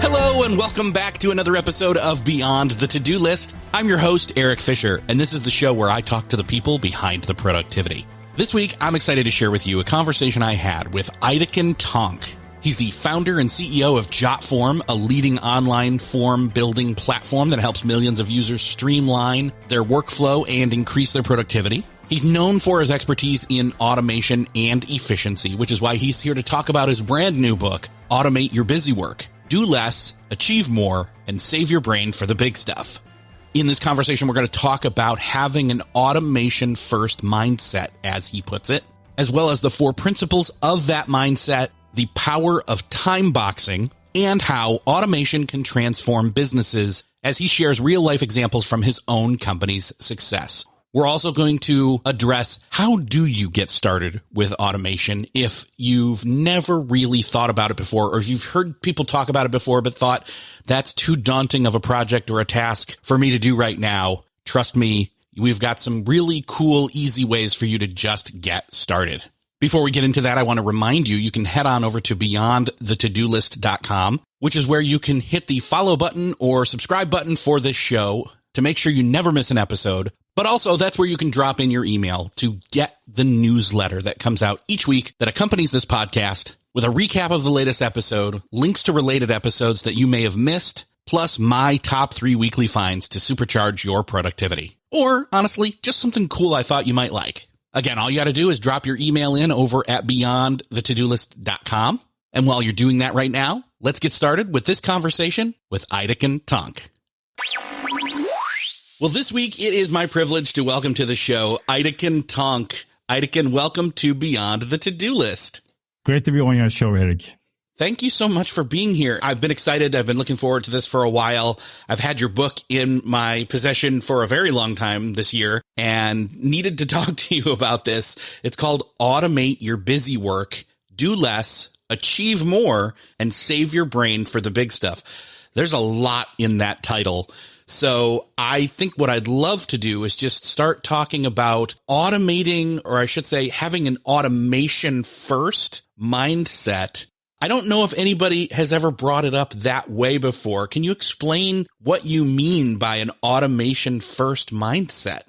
Hello and welcome back to another episode of Beyond the To-Do List. I'm your host, Erik Fisher, and this is the show where I talk to the people behind the productivity. This week, I'm excited to share with you a conversation I had with Aytekin. He's the founder and CEO of JotForm, a leading online form building platform that helps millions of users streamline their workflow and increase their productivity. He's known for his expertise in automation and efficiency, which is why he's here to talk about his brand new book, Automate Your Busy Work. Do less, achieve more, and save your brain for the big stuff. In this conversation, we're going to talk about having an automation-first mindset, as he puts it, as well as the 4 principles of that mindset, the power of time boxing, and how automation can transform businesses, as he shares real-life examples from his own company's success. We're also going to address how do you get started with automation if you've never really thought about it before, or if you've heard people talk about it before but thought that's too daunting of a project or a task for me to do right now. Trust me, we've got some really cool, easy ways for you to just get started. Before we get into that, I want to remind you, you can head on over to beyondthetodolist.com, which is where you can hit the follow button or subscribe button for this show to make sure you never miss an episode. But also, that's where you can drop in your email to get the newsletter that comes out each week that accompanies this podcast with a recap of the latest episode, links to related episodes that you may have missed, plus my top 3 weekly finds to supercharge your productivity. Or, honestly, just something cool I thought you might like. Again, all you got to do is drop your email in over at beyondthetodolist.com. And while you're doing that right now, let's get started with this conversation with Aytekin. Well, this week, it is my privilege to welcome to the show Aytekin. Aytekin, welcome to Beyond the To-Do List. Great to be on your show, Erik. Thank you so much for being here. I've been excited. I've been looking forward to this for a while. I've had your book in my possession for a very long time this year and needed to talk to you about this. It's called Automate Your Busy Work, Do Less, Achieve More, and Save Your Brain for the Big Stuff. There's a lot in that title. So I think what I'd love to do is just start talking about automating, or I should say having an automation first mindset. I don't know if anybody has ever brought it up that way before. Can you explain what you mean by an automation first mindset?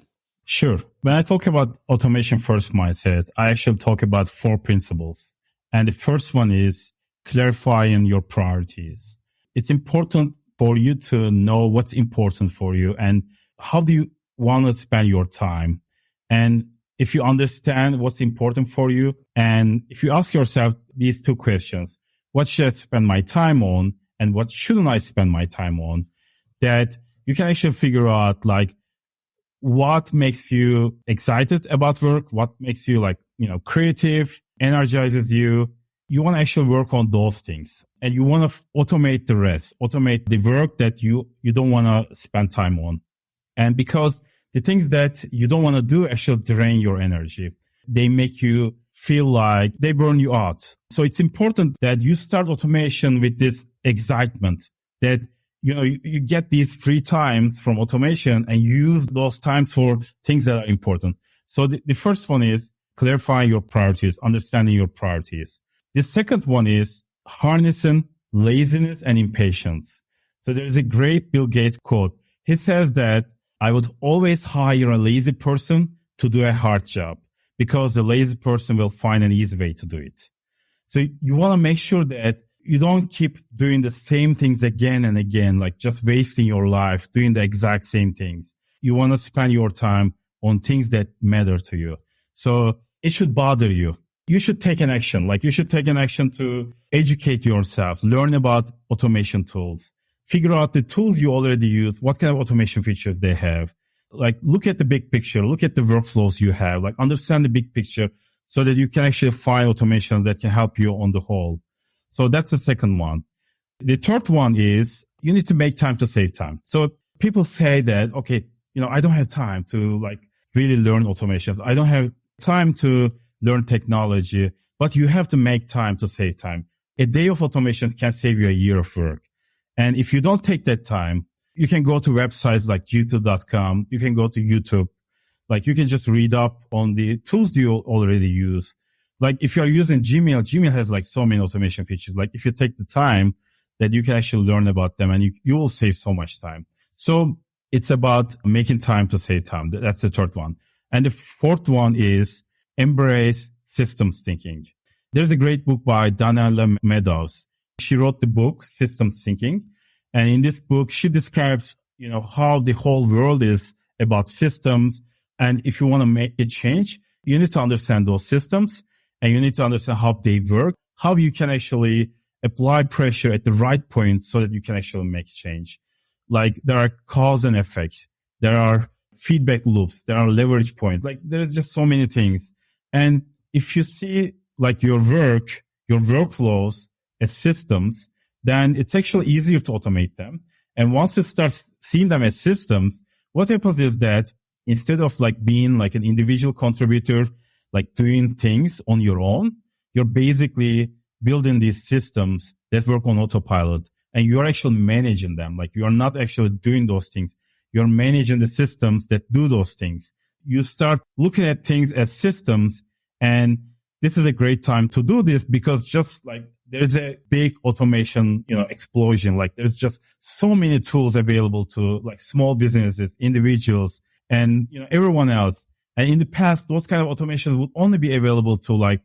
Sure. When I talk about automation first mindset, I actually talk about 4 principles. And the first one is clarifying your priorities. It's important for you to know what's important for you and how do you want to spend your time. And if you understand what's important for you, and if you ask yourself these 2 questions, what should I spend my time on and what shouldn't I spend my time on, that you can actually figure out like what makes you excited about work, what makes you creative, energizes you. You want to actually work on those things and you want to automate the rest, automate the work that you don't want to spend time on. And because the things that you don't want to do actually drain your energy, they make you feel like they burn you out. So it's important that you start automation with this excitement that, you get these free times from automation and use those times for things that are important. So the first one is clarifying your priorities, understanding your priorities. The second one is harnessing laziness and impatience. So there's a great Bill Gates quote. He says that I would always hire a lazy person to do a hard job because the lazy person will find an easy way to do it. So you want to make sure that you don't keep doing the same things again and again, like just wasting your life doing the exact same things. You want to spend your time on things that matter to you. So it should bother you. You should take an action. You should take an action to educate yourself, learn about automation tools, figure out the tools you already use, what kind of automation features they have. Look at the big picture, look at the workflows you have, understand the big picture so that you can actually find automation that can help you on the whole. So that's the second one. The third one is you need to make time to save time. So people say that, okay, I don't have time to really learn automation. I don't have time to learn technology, but you have to make time to save time. A day of automation can save you a year of work. And if you don't take that time, you can go to websites like youtube.com. You can go to YouTube. You can just read up on the tools you already use. If you're using Gmail has so many automation features. If you take the time that you can actually learn about them, and you will save so much time. So it's about making time to save time. That's the third one. And the fourth one is embrace systems thinking. There's a great book by Daniela Meadows. She wrote the book Systems Thinking. And in this book, she describes, how the whole world is about systems. And if you want to make a change, you need to understand those systems, and you need to understand how they work, how you can actually apply pressure at the right point so that you can actually make a change. Like there are cause and effects. There are feedback loops. There are leverage points. Like there's just so many things. And if you see like your workflows as systems, then it's actually easier to automate them. And once you start seeing them as systems, what happens is that instead of like being like an individual contributor, like doing things on your own, you're basically building these systems that work on autopilot, and you're actually managing them. Like you're not actually doing those things. You're managing the systems that do those things. You start looking at things as systems, and this is a great time to do this because just like there's a big automation, explosion. Like there's just so many tools available to like small businesses, individuals, and, everyone else. And in the past, those kind of automations would only be available to like,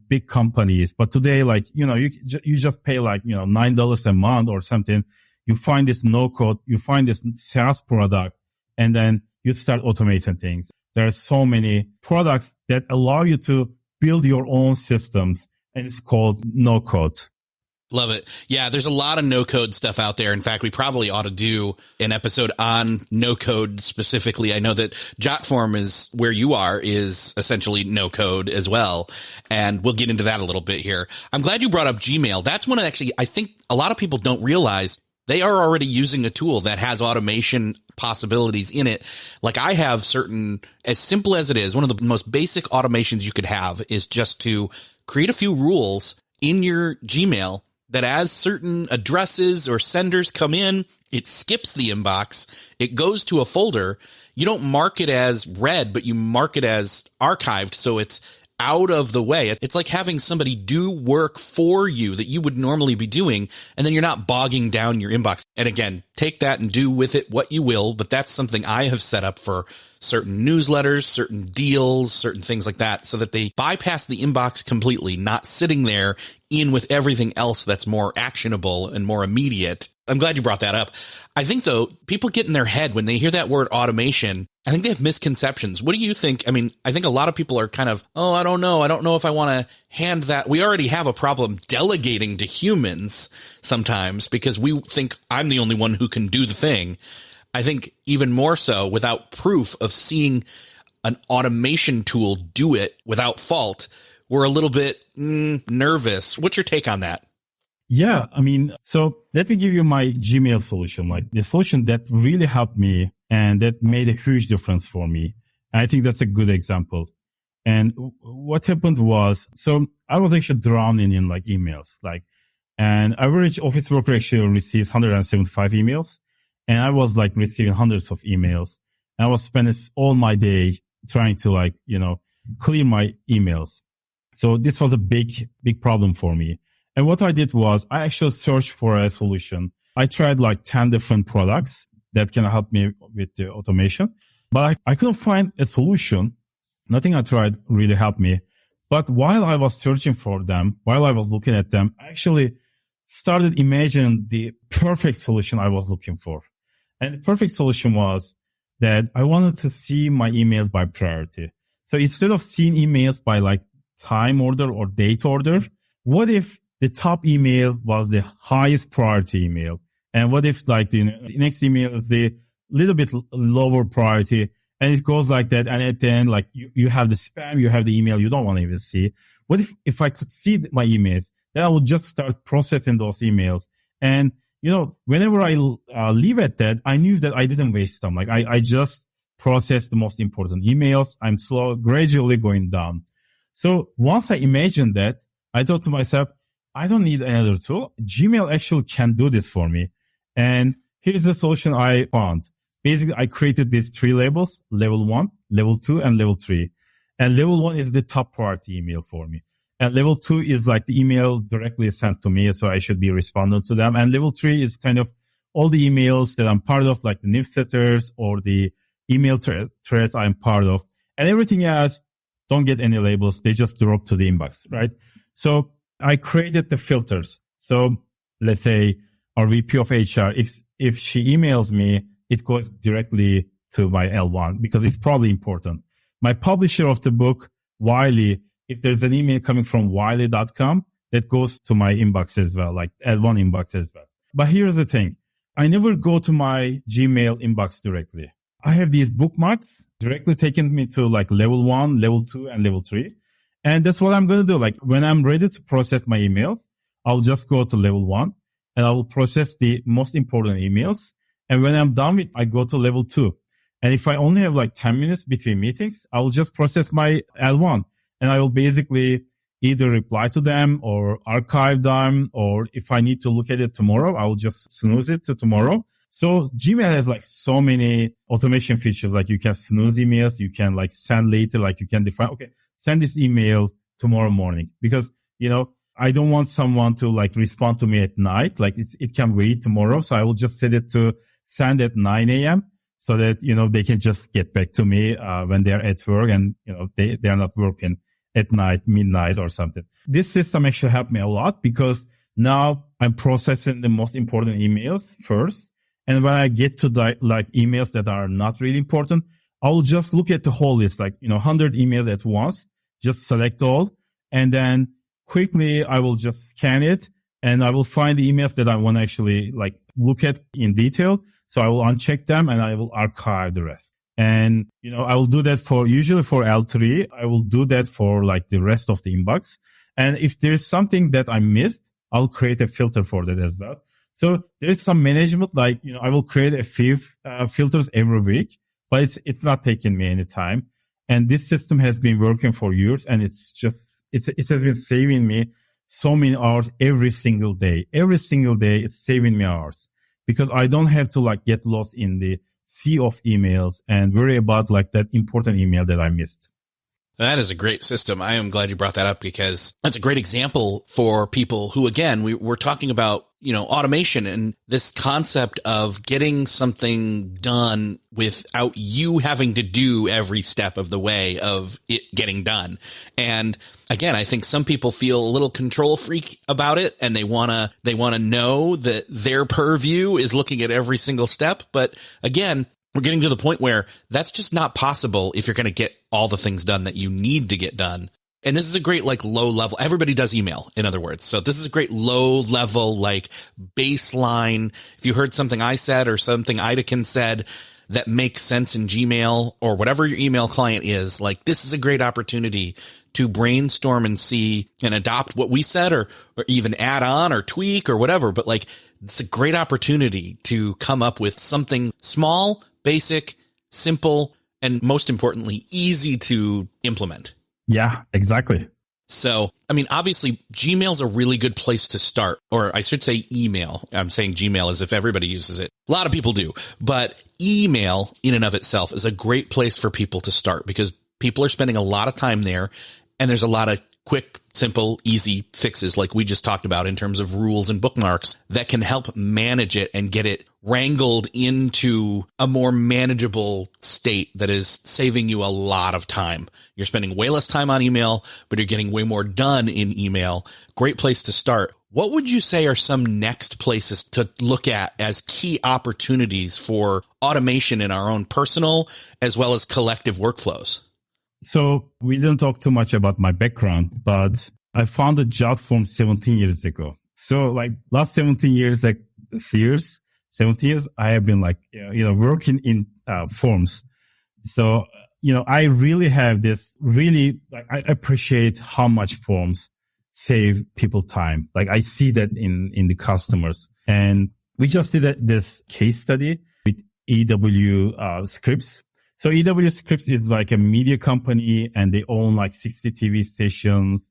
big companies. But today, like, you just pay like, $9 a month or something. You find this no code, you find this SaaS product, and then you start automating things. There are so many products that allow you to build your own systems, and it's called no code. Love it. Yeah, there's a lot of no-code stuff out there. In fact, we probably ought to do an episode on no-code specifically. I know that JotForm is where you are is essentially no-code as well, and we'll get into that a little bit here. I'm glad you brought up Gmail. That's one of actually, I think a lot of people don't realize they are already using a tool that has automation possibilities in it. Like I have certain, as simple as it is, one of the most basic automations you could have is just to create a few rules in your Gmail that as certain addresses or senders come in, it skips the inbox. It goes to a folder. You don't mark it as read, but you mark it as archived. So it's out of the way. It's like having somebody do work for you that you would normally be doing, and then you're not bogging down your inbox. And again, take that and do with it what you will, but that's something I have set up for certain newsletters, certain deals, certain things like that, so that they bypass the inbox completely, not sitting there in with everything else that's more actionable and more immediate. I'm glad you brought that up. I think, though, people get in their head when they hear that word automation. I think they have misconceptions. What do you think? I mean, I think a lot of people are kind of, I don't know. I don't know if I want to hand that. We already have a problem delegating to humans sometimes because we think I'm the only one who can do the thing. I think even more so without proof of seeing an automation tool do it without fault, we're a little bit nervous. What's your take on that? Yeah, I mean, so let me give you my Gmail solution, like the solution that really helped me and that made a huge difference for me. And I think that's a good example. And what happened was, so I was actually drowning in like emails, and average office worker actually receives 175 emails. And I was like receiving hundreds of emails. And I was spending all my day trying to clear my emails. So this was a big problem for me. And what I did was I actually searched for a solution. I tried like 10 different products that can help me with the automation, but I couldn't find a solution. Nothing I tried really helped me. But while I was searching for them, while I was looking at them, I actually started imagining the perfect solution I was looking for. And the perfect solution was that I wanted to see my emails by priority. So instead of seeing emails by like time order or date order, what if the top email was the highest priority email? And what if like the next email is the little bit lower priority, and it goes like that? And at the end, like you have the spam, you have the email you don't want to even see. What if I could see my emails, then I would just start processing those emails. And, whenever I leave at that, I knew that I didn't waste time. Like I just processed the most important emails. I'm gradually going down. So once I imagined that, I thought to myself, I don't need another tool. Gmail actually can do this for me. And here's the solution I found. Basically, I created these 3 labels: level 1, level 2, and level 3. And level 1 is the top priority email for me. And level 2 is like the email directly sent to me. So I should be responding to them. And level 3 is kind of all the emails that I'm part of, like the newsletters or the email threads I'm part of. And everything else, don't get any labels. They just drop to the inbox, right? So I created the filters. So let's say our VP of HR, if she emails me, it goes directly to my L1 because it's probably important. My publisher of the book, Wiley, if there's an email coming from wiley.com, that goes to my inbox as well, like L1 inbox as well. But here's the thing. I never go to my Gmail inbox directly. I have these bookmarks directly taking me to like level 1, level 2, and level 3. And that's what I'm going to do. Like when I'm ready to process my emails, I'll just go to level 1 and I will process the most important emails. And when I'm done with, I go to level 2. And if I only have like 10 minutes between meetings, I will just process my L1 and I will basically either reply to them or archive them. Or if I need to look at it tomorrow, I will just snooze it to tomorrow. So Gmail has like so many automation features. Like you can snooze emails. You can like send later, like you can define, okay, send this email tomorrow morning because, I don't want someone to like respond to me at night. Like it can wait tomorrow. So I will just set it to send at 9 a.m. so that, they can just get back to me, when they're at work and, they're not working at night, midnight or something. This system actually helped me a lot because now I'm processing the most important emails first. And when I get to the like emails that are not really important, I'll just look at the whole list, like, 100 emails at once, just select all. And then quickly I will just scan it and I will find the emails that I want to actually like look at in detail. So I will uncheck them and I will archive the rest. And, I will do that usually for L3. I will do that for like the rest of the inbox. And if there's something that I missed, I'll create a filter for that as well. So there's some management, like, I will create a few filters every week, but it's not taking me any time. And this system has been working for years and it has been saving me so many hours every single day. Every single day it's saving me hours because I don't have to like get lost in the sea of emails and worry about like that important email that I missed. That is a great system. I am glad you brought that up because that's a great example for people who, again, we're talking about, automation and this concept of getting something done without you having to do every step of the way of it getting done. And again, I think some people feel a little control freak about it and they want to know that their purview is looking at every single step. But again, we're getting to the point where that's just not possible if you're going to get all the things done that you need to get done. And this is a great, like, low level. Everybody does email, in other words. So this is a great low level, like, baseline. If you heard something I said or something Aytekin said that makes sense in Gmail or whatever your email client is, like, this is a great opportunity to brainstorm and see and adopt what we said or even add on or tweak or whatever. But like, it's a great opportunity to come up with something small, basic, simple, and most importantly, easy to implement. Yeah, exactly. So, I mean, obviously, Gmail's a really good place to start, or I should say email. I'm saying Gmail as if everybody uses it. A lot of people do, but email in and of itself is a great place for people to start because people are spending a lot of time there and there's a lot of quick, simple, easy fixes like we just talked about in terms of rules and bookmarks that can help manage it and get it wrangled into a more manageable state that is saving you a lot of time. You're spending way less time on email, but you're getting way more done in email. Great place to start. What would you say are some next places to look at as key opportunities for automation in our own personal as well as collective workflows? So we didn't talk too much about my background, but I found a job from 17 years ago. So like last 17 years, I have been like, working in forms. So, I really have this I appreciate how much forms save people time. Like I see that in the customers. And we just did this case study with EW Scripts. So EW Scripts is like a media company and they own like 60 TV stations.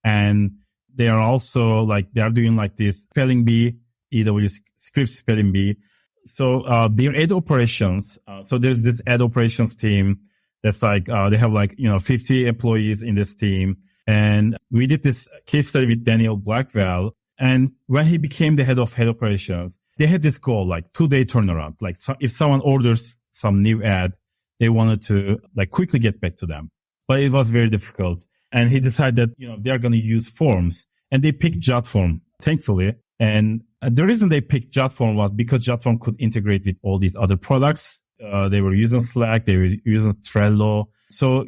And they are also they are doing like this spelling bee, EW Scripts spelling bee. So, their ad operations, so there's this ad operations team that's they have 50 employees in this team. And we did this case study with Daniel Blackwell. And when he became the head operations, they had this goal, like 2-day turnaround. Like if someone orders some new ad, they wanted to like quickly get back to them. But it was very difficult. And he decided that, they're going to use forms, and they picked JotForm, thankfully. And the reason they picked JotForm was because JotForm could integrate with all these other products. They were using Slack, they were using Trello. So,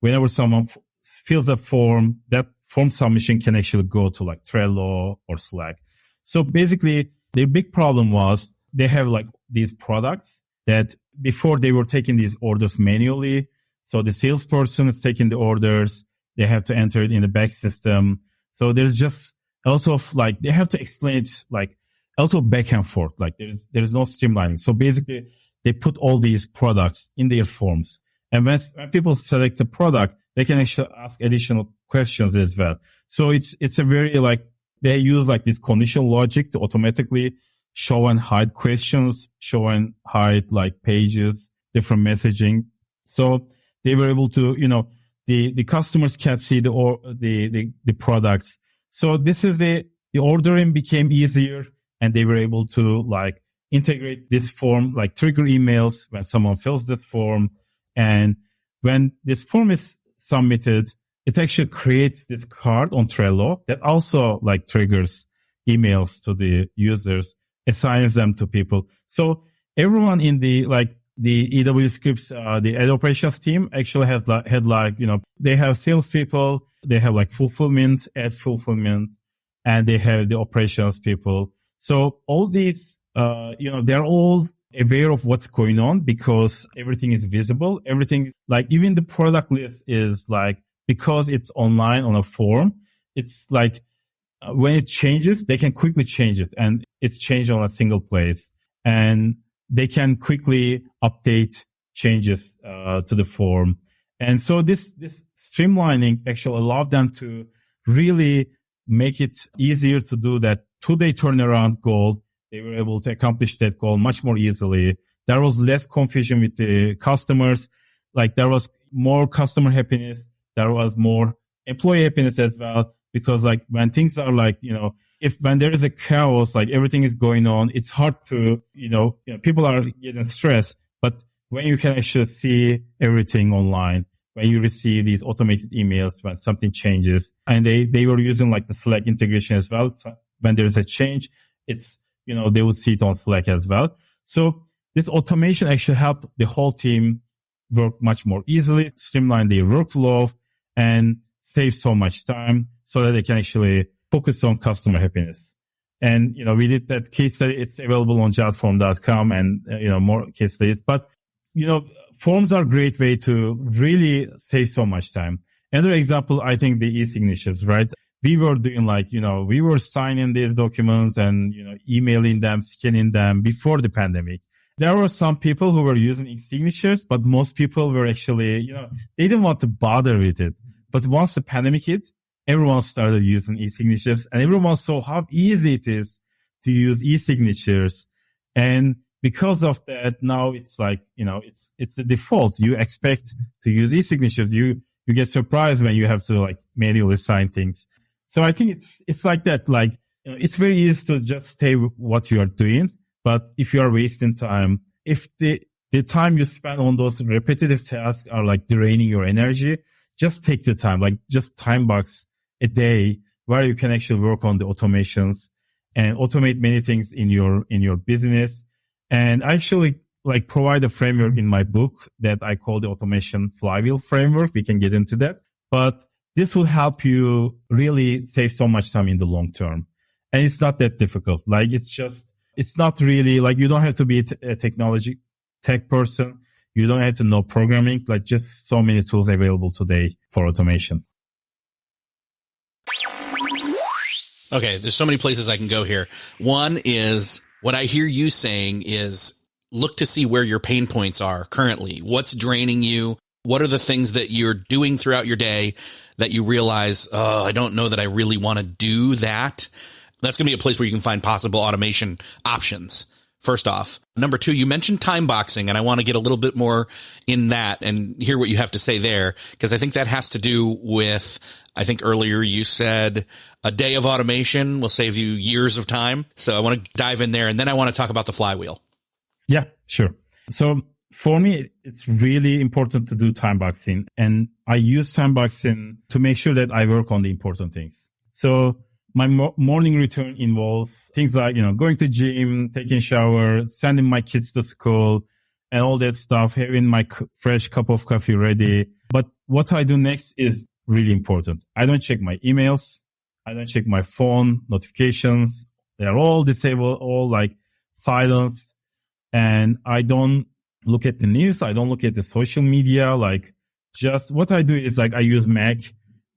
whenever someone fills a form, that form submission can actually go to like Trello or Slack. So basically, their big problem was they have like these products that before they were taking these orders manually. So the salesperson is taking the orders. They have to enter it in the back system. So there's just also like, they have to explain it like also back and forth. Like there's no streamlining. So basically they put all these products in their forms. And when people select the product, they can actually ask additional questions as well. So it's a very like, they use like this conditional logic to automatically show and hide questions, show and hide like pages, different messaging. So they were able to, the customers can see the products. So this is the ordering became easier, and they were able to like integrate this form, like trigger emails when someone fills this form. And when this form is submitted, it actually creates this card on Trello that also like triggers emails to the users, assigns them to people. So everyone in the EW Scripts, the ad operations team actually had they have salespeople, they have like fulfillment, ad fulfillment, and they have the operations people. So all these, they're all aware of what's going on because everything is visible. Everything, like even the product list is like, because it's online on a form, it's like when it changes, they can quickly change it, and it's changed on a single place, and they can quickly update changes to the form. And so this streamlining actually allowed them to really make it easier to do that 2-day turnaround goal. They were able to accomplish that goal much more easily. There was less confusion with the customers. Like there was more customer happiness. There was more employee happiness as well. Because like when things are like, when there is a chaos, like everything is going on, it's hard to, people are getting stressed. But when you can actually see everything online, when you receive these automated emails, when something changes, and they were using like the Slack integration as well. So when there's a change, it's, they would see it on Slack as well. So this automation actually helped the whole team work much more easily, streamline their workflow, and save so much time so that they can actually focus on customer happiness. And, we did that case study. It's available on jotform.com and, more case studies. But, forms are a great way to really save so much time. Another example, I think the e-signatures, right? We were doing we were signing these documents and, emailing them, scanning them before the pandemic. There were some people who were using e-signatures, but most people were actually, they didn't want to bother with it. But once the pandemic hit, everyone started using e-signatures, and everyone saw how easy it is to use e-signatures. And because of that, now it's like, it's the default. You expect to use e-signatures. You get surprised when you have to like manually sign things. So I think it's like that. Like, it's very easy to just stay with what you are doing. But if you are wasting time, if the time you spend on those repetitive tasks are like draining your energy, just take the time, like just time box a day where you can actually work on the automations and automate many things in your business. And I actually like provide a framework in my book that I call the automation flywheel framework. We can get into that, but this will help you really save so much time in the long term. And it's not that difficult. Like it's not really like you don't have to be a tech person. You don't have to know programming, like just so many tools available today for automation. Okay, there's so many places I can go here. One is what I hear you saying is look to see where your pain points are currently. What's draining you? What are the things that you're doing throughout your day that you realize, I don't know that I really want to do that? That's going to be a place where you can find possible automation options first off. Number two, you mentioned time boxing, and I want to get a little bit more in that and hear what you have to say there, because I think that has to do with, I think earlier you said a day of automation will save you years of time. So I want to dive in there, and then I want to talk about the flywheel. Yeah, sure. So for me, it's really important to do time boxing, and I use time boxing to make sure that I work on the important things. So my morning routine involves things like, going to gym, taking a shower, sending my kids to school and all that stuff, having my fresh cup of coffee ready. But what I do next is really important. I don't check my emails. I don't check my phone notifications. They're all disabled, all like silenced. And I don't look at the news. I don't look at the social media. Like, just what I do is like I use Mac.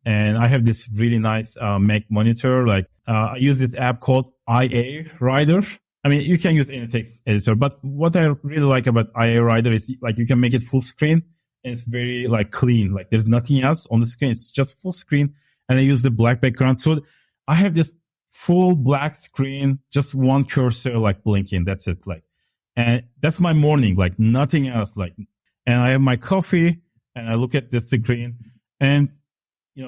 And I have this really nice Mac monitor. Like I use this app called IA Writer. I mean, you can use any text editor, but what I really like about IA Writer is like you can make it full screen and it's very like clean. Like there's nothing else on the screen. It's just full screen, and I use the black background. So I have this full black screen, just one cursor like blinking. That's it. Like, and that's my morning. Like nothing else. Like, and I have my coffee and I look at the screen, and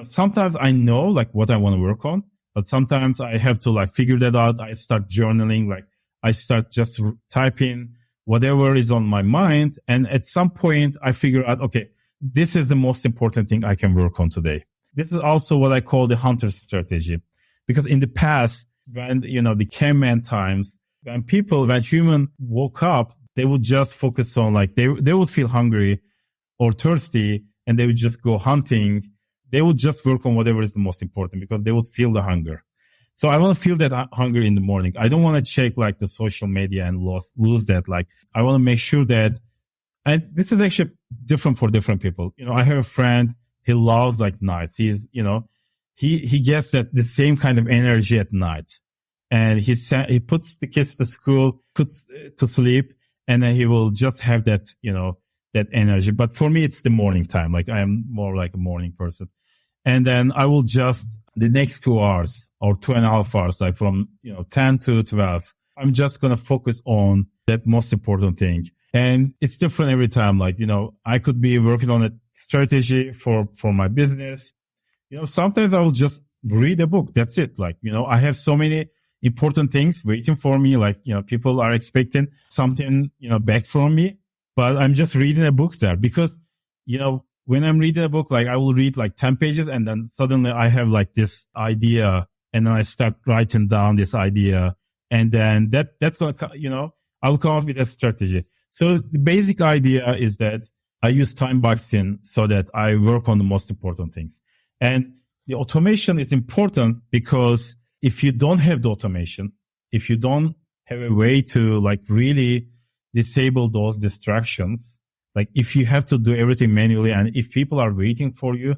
sometimes I know like what I want to work on, but sometimes I have to like figure that out. I start journaling, like I start just typing whatever is on my mind. And at some point I figure out, okay, this is the most important thing I can work on today. This is also what I call the hunter strategy, because in the past, when, the caveman times, when human woke up, they would just focus on like, they would feel hungry or thirsty and they would just go hunting. They would just work on whatever is the most important because they would feel the hunger. So I want to feel that hunger in the morning. I don't want to check like the social media and lose that. Like I want to make sure that, and this is actually different for different people. I have a friend, he loves like nights. He's, he gets that the same kind of energy at night, and he puts the kids to school, puts to sleep, and then he will just have that, that energy. But for me, it's the morning time. Like I am more like a morning person. And then I will just the next 2 hours or 2.5 hours, like from, 10 to 12, I'm just going to focus on that most important thing. And it's different every time. Like, I could be working on a strategy for my business. Sometimes I will just read a book. That's it. Like, I have so many important things waiting for me. Like, people are expecting something, back from me, but I'm just reading a book there because, when I'm reading a book, like I will read like 10 pages and then suddenly I have like this idea and then I start writing down this idea. And then that's going to, I'll come up with a strategy. So the basic idea is that I use time boxing so that I work on the most important things. And the automation is important because if you don't have the automation, if you don't have a way to like really disable those distractions, like if you have to do everything manually and if people are waiting for you,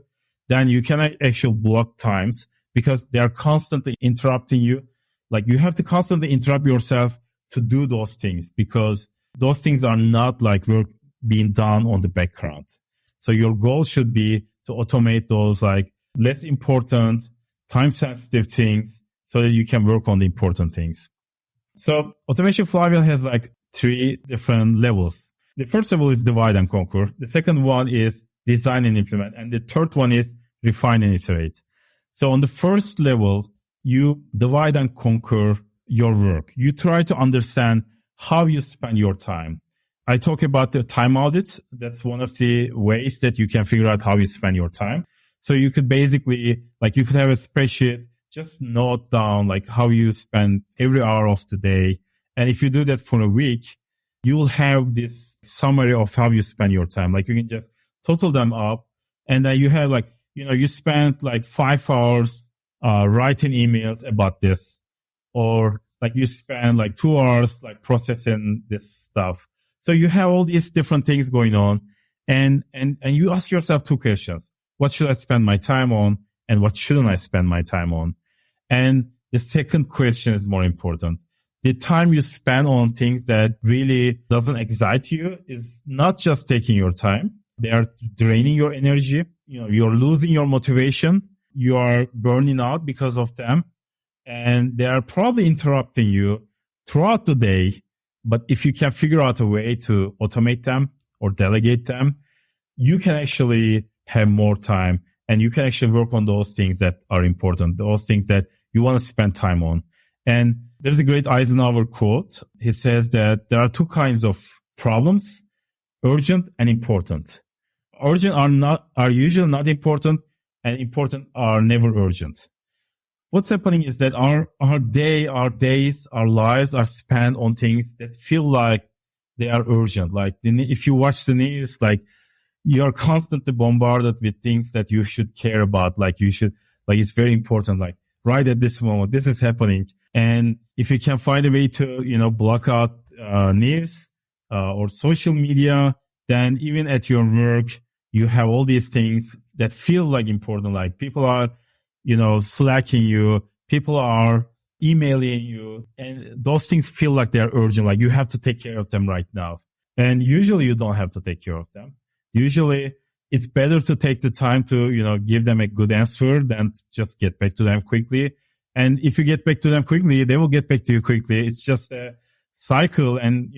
then you cannot actually block times because they are constantly interrupting you. Like you have to constantly interrupt yourself to do those things because those things are not like work being done on the background. So your goal should be to automate those like less important, time sensitive things so that you can work on the important things. So automation flywheel has like 3 different levels. The first level is divide and conquer. The second one is design and implement. And the third one is refine and iterate. So on the first level, you divide and conquer your work. You try to understand how you spend your time. I talk about the time audits. That's one of the ways that you can figure out how you spend your time. So you could basically, like you could have a spreadsheet, just note down like how you spend every hour of the day. And if you do that for a week, you will have this summary of how you spend your time. Like you can just total them up and then you have like, you spent like 5 hours, writing emails about this, or like you spend like 2 hours like processing this stuff. So you have all these different things going on and you ask yourself 2 questions. What should I spend my time on and what shouldn't I spend my time on? And the second question is more important. The time you spend on things that really doesn't excite you is not just taking your time. They are draining your energy. You're losing your motivation. You are burning out because of them. And they are probably interrupting you throughout the day. But if you can figure out a way to automate them or delegate them, you can actually have more time and you can actually work on those things that are important, those things that you want to spend time on. And there's a great Eisenhower quote. He says that there are two kinds of problems, urgent and important. Urgent are usually not important, and important are never urgent. What's happening is that our days, our lives are spent on things that feel like they are urgent. Like if you watch the news, like you're constantly bombarded with things that you should care about. It's very important. Like right at this moment, this is happening. And if you can find a way to, block out, news, or social media, then even at your work, you have all these things that feel like important. Like people are, slacking you, people are emailing you, and those things feel like they're urgent. Like you have to take care of them right now. And usually you don't have to take care of them. Usually it's better to take the time to, give them a good answer than just get back to them quickly. And if you get back to them quickly, they will get back to you quickly. It's just a cycle and,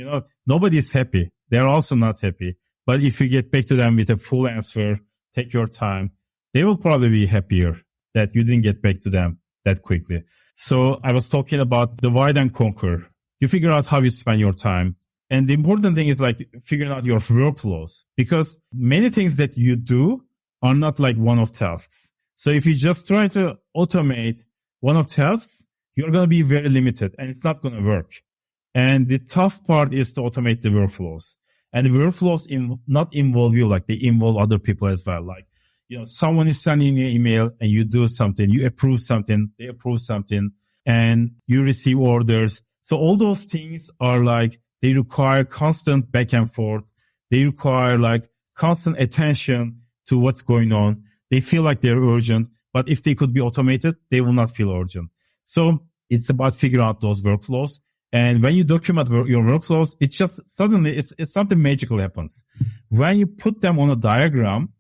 nobody's happy. They're also not happy. But if you get back to them with a full answer, take your time, they will probably be happier that you didn't get back to them that quickly. So I was talking about divide and conquer. You figure out how you spend your time. And the important thing is like figuring out your workflows, because many things that you do are not like one-off tasks. So if you just try to automate one-off tasks, you're going to be very limited and it's not going to work. And the tough part is to automate the workflows. And the workflows not involve you, like they involve other people as well. Like, someone is sending you an email and you do something, you approve something, they approve something, and you receive orders. So all those things are like, they require constant back and forth. They require like constant attention to what's going on. They feel like they're urgent, but if they could be automated, they will not feel urgent. So it's about figuring out those workflows. And when you document your workflows, it's just suddenly it's something magical happens. When you put them on a diagram,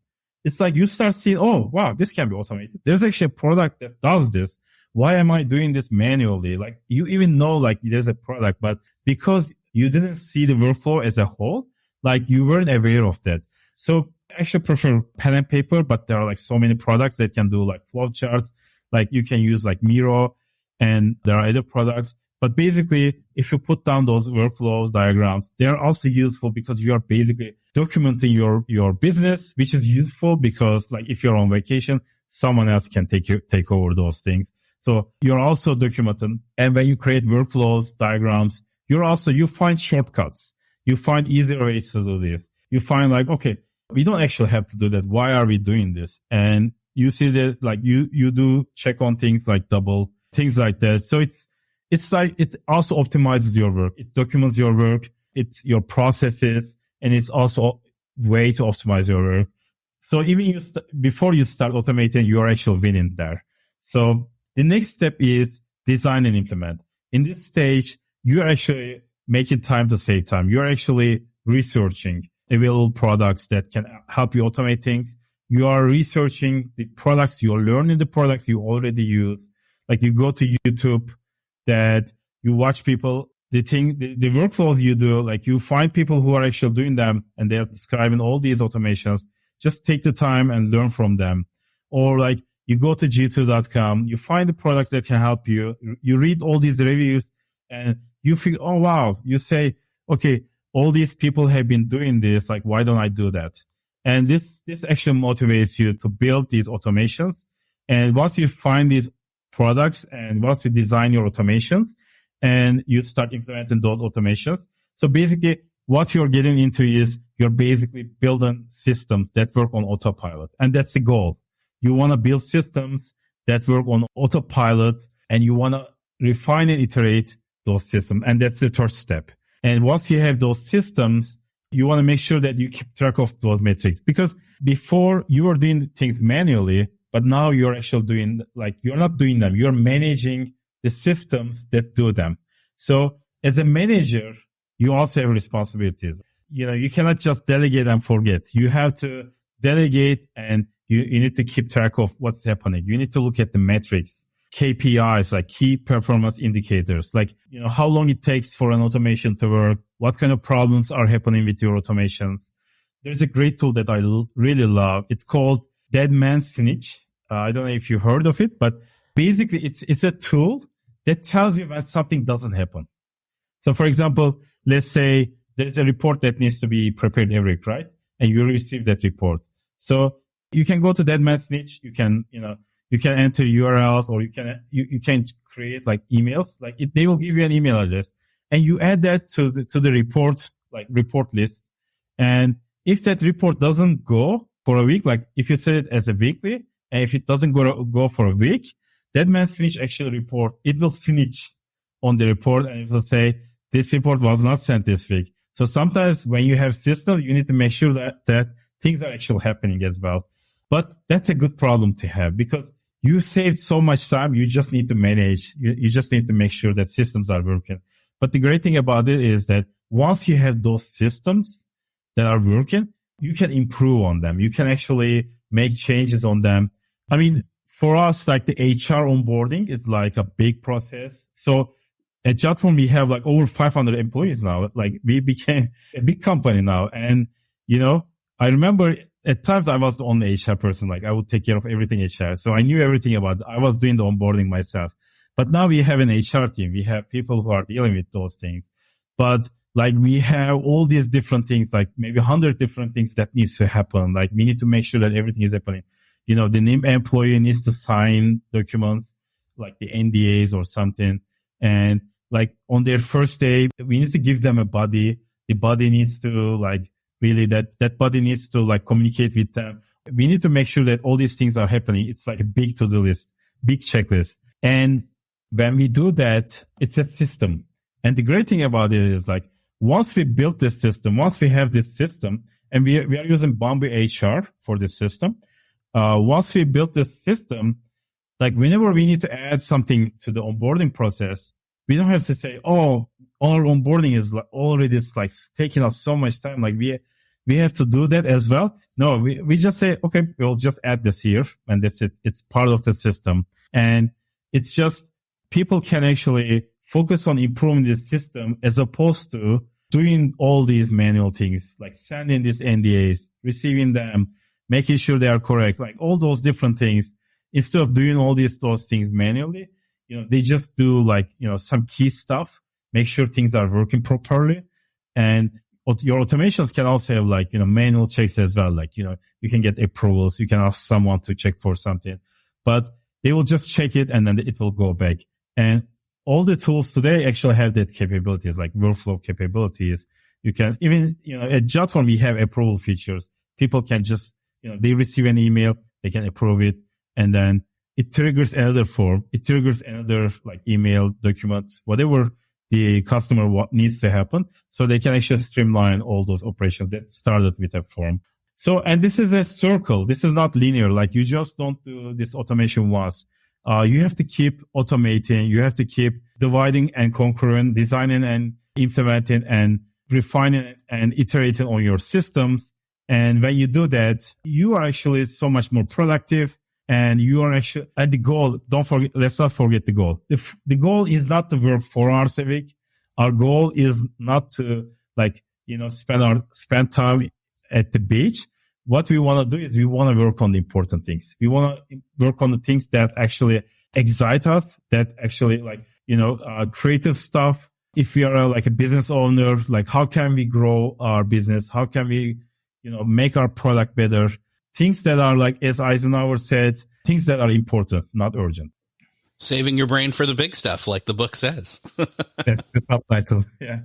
it's like you start seeing, oh, wow, this can be automated. There's actually a product that does this. Why am I doing this manually? Like you even know like there's a product, but because you didn't see the workflow as a whole, like you weren't aware of that. So I actually prefer pen and paper, but there are like so many products that can do like flowcharts. Like you can use like Miro and there are other products. But basically, if you put down those workflows, diagrams, they're also useful because you are basically documenting your business, which is useful because like if you're on vacation, someone else can take over those things. So you're also documenting. And when you create workflows, diagrams, you find shortcuts. You find easier ways to do this. You find like, okay, we don't actually have to do that. Why are we doing this? And you see that like you do check on things like double, things like that. So it's like, it also optimizes your work. It documents your work. It's your processes, and it's also a way to optimize your work. So even before you start automating, you're actually winning there. So the next step is design and implement. In this stage, you're actually making time to save time. You're actually researching available products that can help you automate things. You are researching the products. You're learning the products you already use. Like you go to YouTube, that you watch people, the workflows you do, like you find people who are actually doing them and they're describing all these automations. Just take the time and learn from them. Or like you go to g2.com, you find the product that can help you. You read all these reviews and you feel, oh wow, you say, okay, all these people have been doing this. Like, why don't I do that? And this actually motivates you to build these automations. And once you find these products and once you design your automations and you start implementing those automations. So basically what you're getting into is you're basically building systems that work on autopilot. And that's the goal. You want to build systems that work on autopilot and you want to refine and iterate those systems. And that's the third step. And once you have those systems, you want to make sure that you keep track of those metrics, because before you were doing things manually, but now you're actually doing, like, you're not doing them. You're managing the systems that do them. So as a manager, you also have responsibilities. You cannot just delegate and forget. You have to delegate and you need to keep track of what's happening. You need to look at the metrics. KPIs, like key performance indicators, like, how long it takes for an automation to work, what kind of problems are happening with your automations. There's a great tool that I really love. It's called Dead Man's Snitch. I don't know if you heard of it, but basically it's a tool that tells you when something doesn't happen. So for example, let's say there's a report that needs to be prepared, Erik, right? And you receive that report. So you can go to Dead Man's Snitch. You can enter URLs, or you can create like emails. Like they will give you an email address, and you add that to the report, like report list. And if that report doesn't go for a week, like if you set it as a weekly, and if it doesn't go for a week, Dead Man's Snitch actually report, it will snitch on the report, and it will say this report was not sent this week. So sometimes when you have systems, you need to make sure that things are actually happening as well. But that's a good problem to have, because you saved so much time. You just need to manage. You just need to make sure that systems are working. But the great thing about it is that once you have those systems that are working, you can improve on them. You can actually make changes on them. I mean, for us, like the HR onboarding is like a big process. So at Jotform, we have like over 500 employees now. Like we became a big company now. And, I remember at times I was the only HR person. Like I would take care of everything HR. So I knew everything about it. I was doing the onboarding myself. But now we have an HR team. We have people who are dealing with those things. But like we have all these different things, like maybe 100 different things that needs to happen. Like we need to make sure that everything is happening. The new employee needs to sign documents like the NDAs or something. And like on their first day, we need to give them a body. The body needs to like really that body needs to like communicate with them. We need to make sure that all these things are happening. It's like a big to-do list, big checklist. And when we do that, it's a system. And the great thing about it is like, once we build this system, once we have this system, and we are using Bamboo HR for this system. Once we build this system, like whenever we need to add something to the onboarding process, we don't have to say, oh, our onboarding is like already like taking us so much time. Like we have to do that as well. No, we just say, okay, we'll just add this here, and that's it. It's part of the system. And it's just people can actually focus on improving the system as opposed to doing all these manual things, like sending these NDAs, receiving them, making sure they are correct, like all those different things. Instead of doing all those things manually, they just do like, some key stuff, make sure things are working properly. And your automations can also have like, manual checks as well. Like, you can get approvals. You can ask someone to check for something, but they will just check it and then it will go back. And all the tools today actually have that capabilities, like workflow capabilities. You can even, at Jotform, we have approval features. People can just, they receive an email, they can approve it, and then it triggers another form. It triggers another like email, documents, whatever the customer needs to happen. So they can actually streamline all those operations that started with a form. So, and this is a circle. This is not linear. Like you just don't do this automation once. You have to keep automating. You have to keep dividing and conquering, designing and implementing and refining and iterating on your systems. And when you do that, you are actually so much more productive, and you are actually at the goal. Let's not forget the goal. The goal is not to work 4 hours a week. Our goal is not to spend time at the beach. What we want to do is we want to work on the important things. We want to work on the things that actually excite us, that actually creative stuff. If we are like a business owner, like how can we grow our business? How can we, make our product better? Things that are like, as Eisenhower said, things that are important, not urgent. Saving your brain for the big stuff, like the book says. That's the top title. Yeah.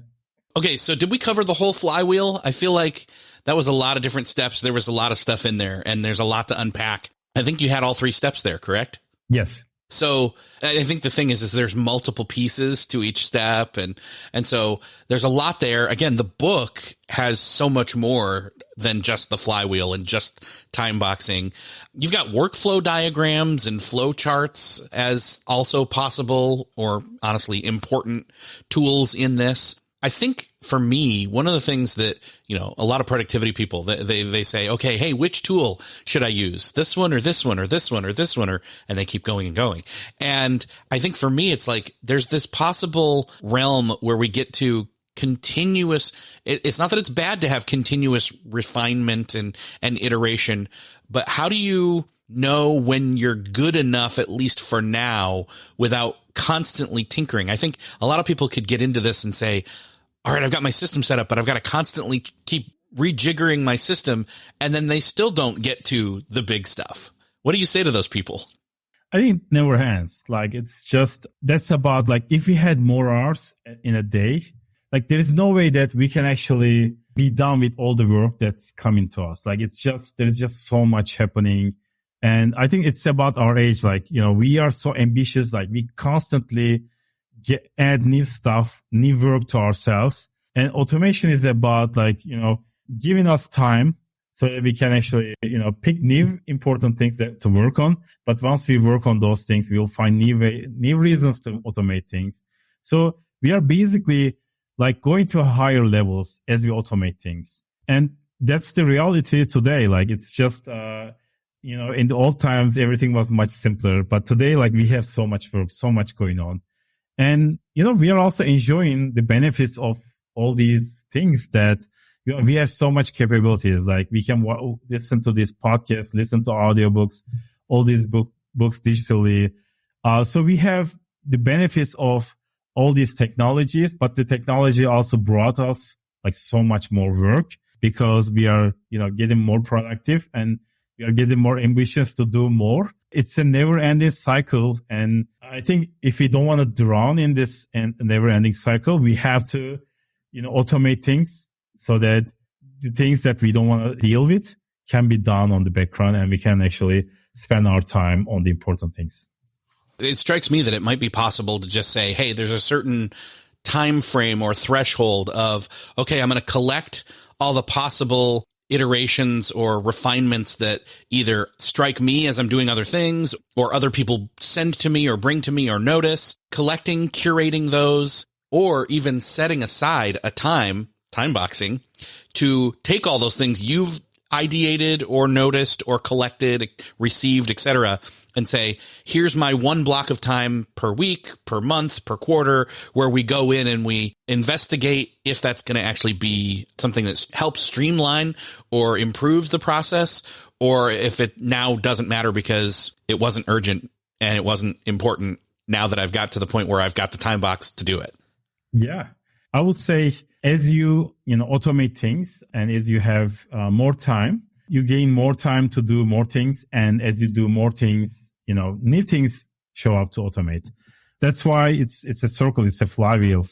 Okay, so did we cover the whole flywheel? I feel like that was a lot of different steps. There was a lot of stuff in there, and there's a lot to unpack. I think you had all 3 steps there, correct? Yes. So I think the thing is there's multiple pieces to each step. And so there's a lot there. Again, the book has so much more than just the flywheel and just time boxing. You've got workflow diagrams and flow charts as also possible, or honestly important tools in this. I think for me, one of the things that, a lot of productivity people, they say, okay, hey, which tool should I use? This one or this one or this one or this one, and they keep going and going. And I think for me, it's like, there's this possible realm where we get to continuous. It's not that it's bad to have continuous refinement and iteration, but how do you know when you're good enough, at least for now, without constantly tinkering? I think a lot of people could get into this and say, all right, I've got my system set up, but I've got to constantly keep rejiggering my system. And then they still don't get to the big stuff. What do you say to those people? I think it never ends. Like, it's just, that's about like, if we had more hours in a day, like there is no way that we can actually be done with all the work that's coming to us. Like, it's just, there's just so much happening. And I think it's about our age. Like, we are so ambitious. Like, we constantly add new stuff, new work to ourselves. And automation is about like, giving us time so that we can actually, pick new important things to work on. But once we work on those things, we'll find new reasons to automate things. So we are basically like going to higher levels as we automate things. And that's the reality today. Like, it's just, in the old times, everything was much simpler. But today, like, we have so much work, so much going on. And, we are also enjoying the benefits of all these things that, we have so much capabilities. Like, we can listen to this podcast, listen to audiobooks, all these books digitally. So we have the benefits of all these technologies, but the technology also brought us like so much more work because we are, getting more productive and we are getting more ambitious to do more. It's a never ending cycle. And I think if we don't want to drown in this never ending cycle, we have to, automate things so that the things that we don't want to deal with can be done on the background and we can actually spend our time on the important things. It strikes me that it might be possible to just say, hey, there's a certain time frame or threshold of, okay, I'm going to collect all the possible iterations or refinements that either strike me as I'm doing other things or other people send to me or bring to me or notice, collecting, curating those, or even setting aside a time boxing to take all those things you've ideated or noticed or collected, received, etc., and say, here's my one block of time per week, per month, per quarter, where we go in and we investigate if that's going to actually be something that helps streamline or improves the process, or if it now doesn't matter because it wasn't urgent and it wasn't important now that I've got to the point where I've got the time box to do it. Yeah. I would say as you, automate things and as you have more time, you gain more time to do more things. And as you do more things, new things show up to automate. That's why it's a circle. It's a flywheel.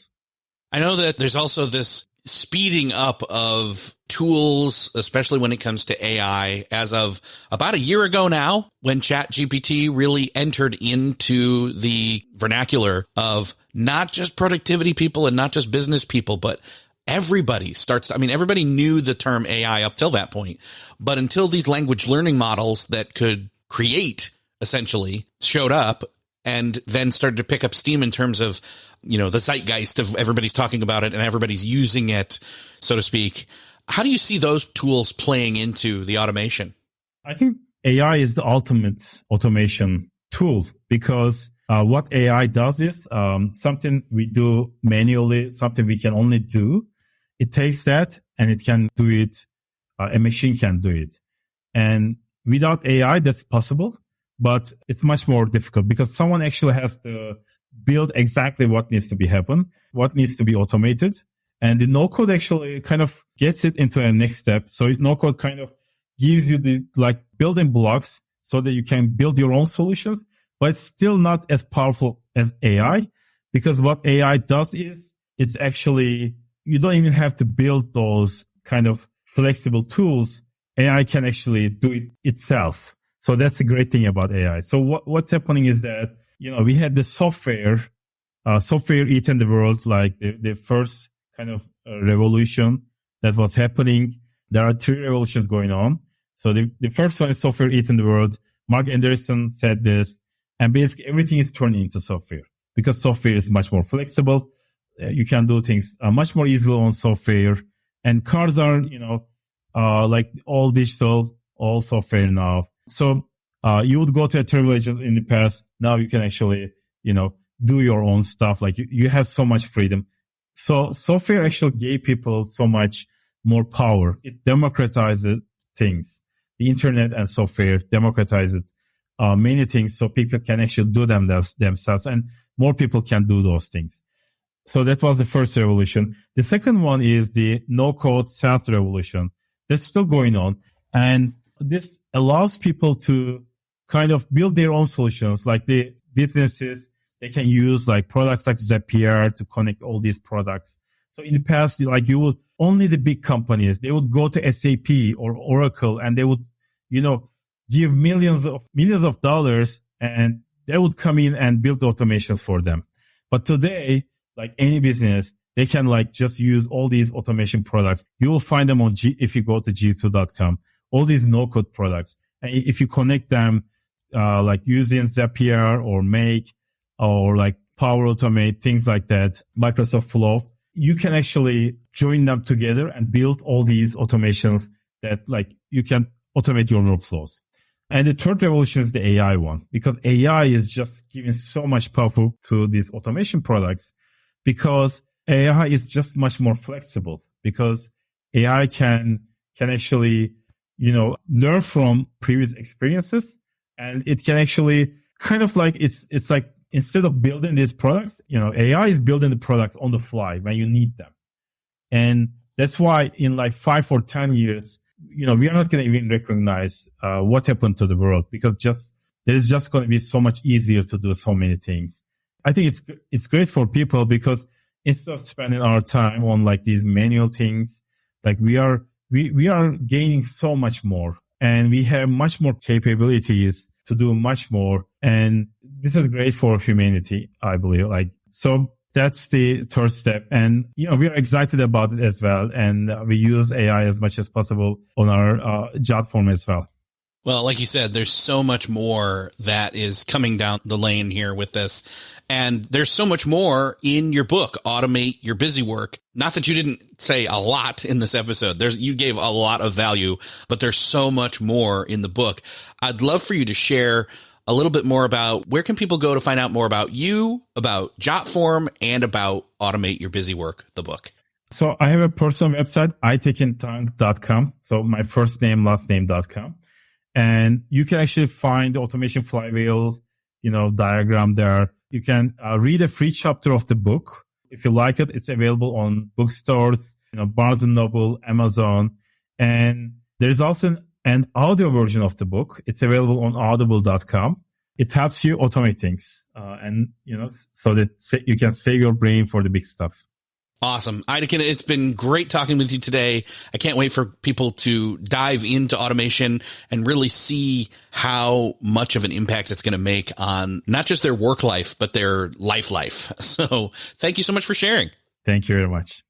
I know that there's also this speeding up of tools, especially when it comes to AI, as of about a year ago now, when ChatGPT really entered into the vernacular of not just productivity people and not just business people, but everybody everybody knew the term AI up till that point, but until these language learning models that could create essentially showed up and then started to pick up steam in terms of, the zeitgeist of everybody's talking about it and everybody's using it, so to speak. How do you see those tools playing into the automation? I think AI is the ultimate automation tool because what AI does is something we do manually, something we can only do. It takes that and it can do it. A machine can do it. And without AI, that's possible, but it's much more difficult because someone actually has to build exactly what needs to be happen, what needs to be automated. And the no code actually kind of gets it into a next step. So no code kind of gives you the like building blocks so that you can build your own solutions, but it's still not as powerful as AI because what AI does is it's actually, you don't even have to build those kind of flexible tools. AI can actually do it itself. So that's the great thing about AI. So what's happening is that, we had the software eating the world, like the first kind of revolution that was happening. There are three revolutions going on. So the first one is software eating the world. Mark Anderson said this, and basically everything is turning into software because software is much more flexible. You can do things much more easily on software. And cars are, like all digital, all software now. So you would go to a travel agent in the past. Now you can actually, do your own stuff. Like you have so much freedom. So software actually gave people so much more power. It democratized things. The internet and software democratized many things so people can actually do them themselves, and more people can do those things. So that was the first revolution. The second one is the no-code SaaS revolution. That's still going on. And this allows people to kind of build their own solutions. Like the businesses, they can use like products like Zapier to connect all these products. So in the past, like only the big companies, they would go to SAP or Oracle and they would, give millions of dollars and they would come in and build automations for them. But today, like any business, they can like just use all these automation products. You will find them if you go to g2.com, all these no-code products. And if you connect them, like using Zapier or Make or like Power Automate, things like that, Microsoft Flow, you can actually join them together and build all these automations that like you can automate your workflows. And the third revolution is the AI one, because AI is just giving so much power to these automation products, because AI is just much more flexible, because AI can actually, learn from previous experiences, and it can actually kind of like, it's like instead of building these products, AI is building the product on the fly when you need them. And that's why in like 5 or 10 years, we are not going to even recognize what happened to the world, because there is just going to be so much easier to do so many things. I think it's great for people, because instead of spending our time on like these manual things, like we are gaining so much more, and we have much more capabilities to do much more. And this is great for humanity, I believe. So that's the third step. And, we are excited about it as well. And we use AI as much as possible on our platform as well. Well, like you said, there's so much more that is coming down the lane here with this. And there's so much more in your book, Automate Your Busy Work. Not that you didn't say a lot in this episode. You gave a lot of value, but there's so much more in the book. I'd love for you to share a little bit more about where can people go to find out more about you, about Jotform, and about Automate Your Busy Work, the book. So I have a personal website, Aytekin.com. So my first name, last name.com. And you can actually find the automation flywheel, diagram there. You can read a free chapter of the book. If you like it, it's available on bookstores, Barnes & Noble, Amazon. And there's also an audio version of the book. It's available on audible.com. It helps you automate things, so that you can save your brain for the big stuff. Awesome. Aytekin, it's been great talking with you today. I can't wait for people to dive into automation and really see how much of an impact it's going to make on not just their work life, but their life. So thank you so much for sharing. Thank you very much.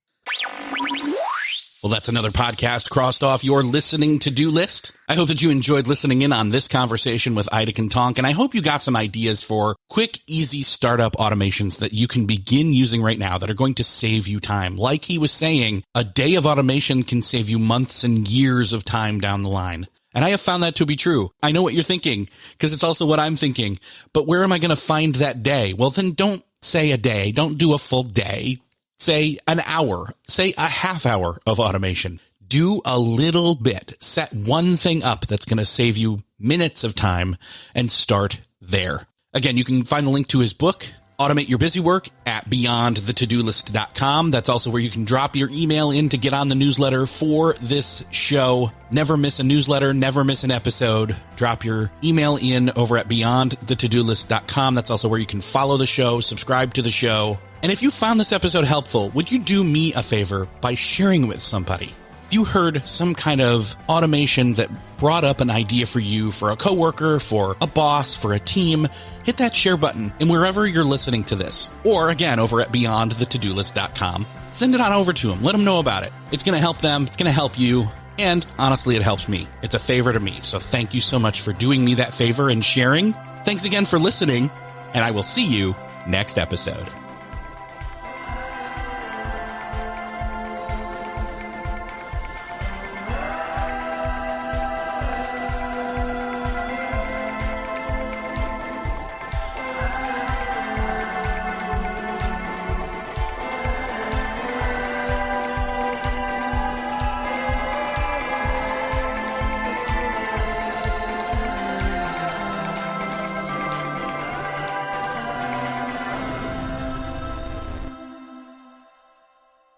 Well, that's another podcast crossed off your listening to-do list. I hope that you enjoyed listening in on this conversation with Aytekin Tonk, and I hope you got some ideas for quick, easy startup automations that you can begin using right now that are going to save you time. Like he was saying, a day of automation can save you months and years of time down the line. And I have found that to be true. I know what you're thinking, because it's also what I'm thinking. But where am I going to find that day? Well, then don't say a day. Don't do a full day. Say an hour, say a half hour of automation. Do a little bit. Set one thing up that's going to save you minutes of time and start there. Again, you can find the link to his book, Automate Your Busy Work, at beyondthetodolist.com. That's also where you can drop your email in to get on the newsletter for this show. Never miss a newsletter, never miss an episode. Drop your email in over at beyondthetodolist.com. That's also where you can follow the show, subscribe to the show. And if you found this episode helpful, would you do me a favor by sharing it with somebody? If you heard some kind of automation that brought up an idea for you, for a coworker, for a boss, for a team, hit that share button in wherever you're listening to this. Or again, over at beyondthetodolist.com. Send it on over to them. Let them know about it. It's going to help them. It's going to help you. And honestly, it helps me. It's a favor to me. So thank you so much for doing me that favor and sharing. Thanks again for listening. And I will see you next episode.